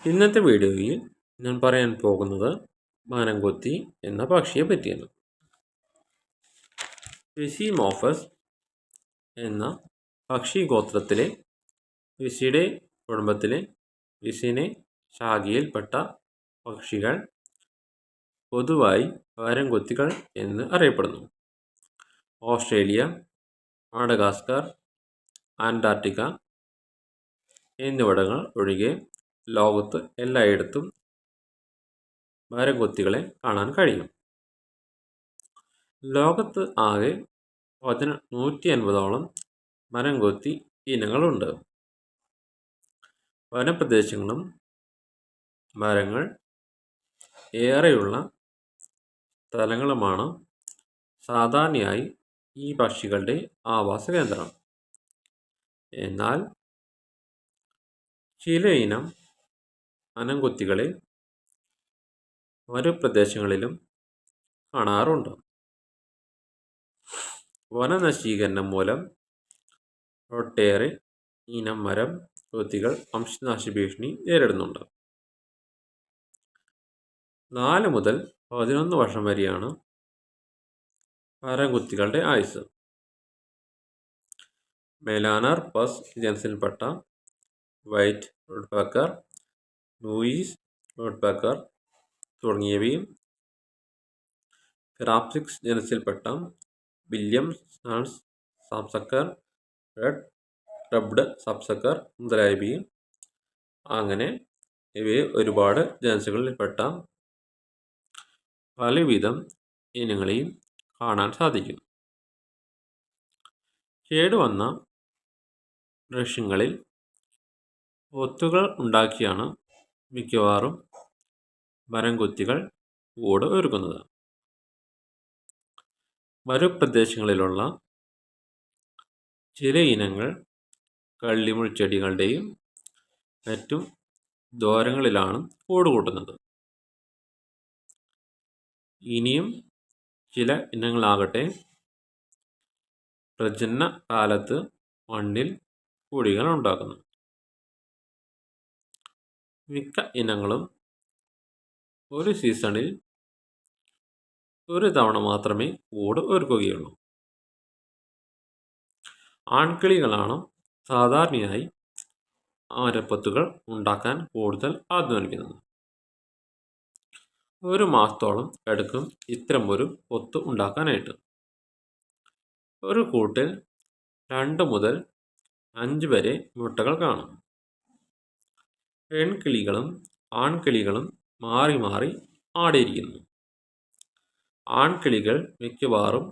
ഇന്നത്തെ വീഡിയോയിൽ ഞാൻ പറയാൻ പോകുന്നത് മരംകൊത്തി എന്ന പക്ഷിയെ പറ്റിയാണ്. വിസിമോഫസ് എന്ന പക്ഷി ഗോത്രത്തിലെ വിസിഡെ കുടുംബത്തിലെ വിസിനെ ശാഖയിൽപ്പെട്ട പക്ഷികൾ പൊതുവായി മരംകൊത്തികൾ എന്ന് അറിയപ്പെടുന്നു. ഓസ്ട്രേലിയ, മഡഗാസ്കർ, അന്റാർട്ടിക്ക എന്നിവിടങ്ങൾ ഒഴികെ ലോകത്ത് എല്ലായിടത്തും മരംകൊത്തികളെ കാണാൻ കഴിയും. ലോകത്ത് ആകെ 150ഓളം മരംകൊത്തി ഇനങ്ങളുണ്ട്. വനപ്രദേശങ്ങളും മരങ്ങൾ ഏറെയുള്ള സ്ഥലങ്ങളുമാണ് സാധാരണയായി ഈ പക്ഷികളുടെ ആവാസ കേന്ദ്രം. എന്നാൽ ചിലയിനം മരംകൊത്തികളെ മരുപ്രദേശങ്ങളിലും കാണാറുണ്ട്. വനനശീകരണം മൂലം ഒട്ടേറെ ഇനം മരം കൊത്തികൾ വംശനാശ ഭീഷണി നേരിടുന്നുണ്ട്. 4 മുതൽ 11 വർഷം വരെയാണ് മരംകൊത്തികളുടെ ആയുസ്. മെലാനർപസ് ജനസിൽപ്പെട്ട വൈറ്റ് വുഡ്പെക്കർ, ലൂയിസ് വുഡ്പെക്കർ തുടങ്ങിയവയും ക്രാപ്സിക്സ് ജനസിൽപ്പെട്ട വില്യംസൺസ് സബ്സക്കർ, റെഡ് റബ്ഡ് സബ്സക്കർ മുതലായവയും അങ്ങനെ ഇവയെ ഒരുപാട് ജനസുകളിൽപ്പെട്ട പലവിധം ഇനങ്ങളെയും കാണാൻ സാധിക്കും. കേടുവന്ന വൃക്ഷങ്ങളിൽ ഒത്തുകൾ ഉണ്ടാക്കിയാണ് മിക്കവാറും മരംകൊത്തികൾ കൂട് ഒരുക്കുന്നത്. മരുപ്രദേശങ്ങളിലുള്ള ചില ഇനങ്ങൾ കള്ളിമുൾച്ചെടികളുടെയും മറ്റും ദ്വാരങ്ങളിലാണ് കൂട് കൂട്ടുന്നത്. ഇനിയും ചില ഇനങ്ങളാകട്ടെ പ്രജനന കാലത്ത് മണ്ണിൽ കുഴികൾ ഉണ്ടാക്കുന്നു. മിക്ക ഇനങ്ങളും ഒരു സീസണിൽ ഒരു തവണ മാത്രമേ കൂട് ഒരുക്കുകയുള്ളൂ. ആൺകിളികളാണ് സാധാരണയായി മരപ്പൊത്തുകൾ ഉണ്ടാക്കാൻ കൂടുതൽ അധ്വാനിക്കുന്നത്. 1 മാസത്തോളം എടുക്കും ഇത്തരം ഒരു പൊത്ത് ഉണ്ടാക്കാനായിട്ട്. ഒരു കൂട്ടിൽ 2 മുതൽ 5 വരെ മുട്ടകൾ കാണും. പെൺകിളികളും ആൺകിളികളും മാറി മാറി ആടിയിരിക്കുന്നു. ആൺകിളികൾ മിക്കവാറും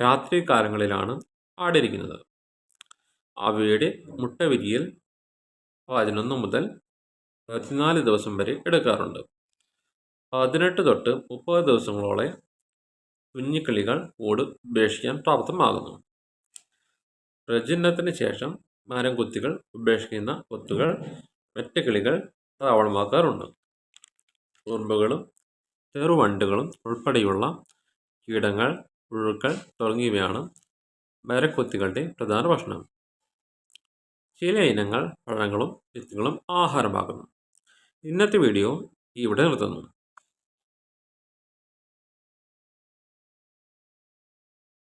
രാത്രി കാലങ്ങളിലാണ് ആടിയിരിക്കുന്നത്. അവയുടെ മുട്ടവിരിയൽ 11 മുതൽ 14 ദിവസം വരെ എടുക്കാറുണ്ട്. 18 തൊട്ട് 30 ദിവസങ്ങളോളം കുഞ്ഞിക്കിളികൾ കൂട് ഉപേക്ഷിക്കാൻ പ്രാപ്തമാകുന്നു. പ്രജനനത്തിന് ശേഷം മരംകൊത്തികൾ ഉപേക്ഷിക്കുന്ന കൊത്തുകൾ മറ്റ് കിളികൾ താവളമാക്കാറുണ്ട്. ഉറുമ്പുകളും ചെറുവണ്ടുകളും ഉൾപ്പെടെയുള്ള കീടങ്ങൾ, പുഴുക്കൾ തുടങ്ങിയവയാണ് മരംകൊത്തികളുടെ പ്രധാന ഭക്ഷണം. ചില ഇനങ്ങൾ പഴങ്ങളും വിത്തുകളും ആഹാരമാകുന്നു. ഇന്നത്തെ വീഡിയോ ഇവിടെ നിർത്തുന്നു.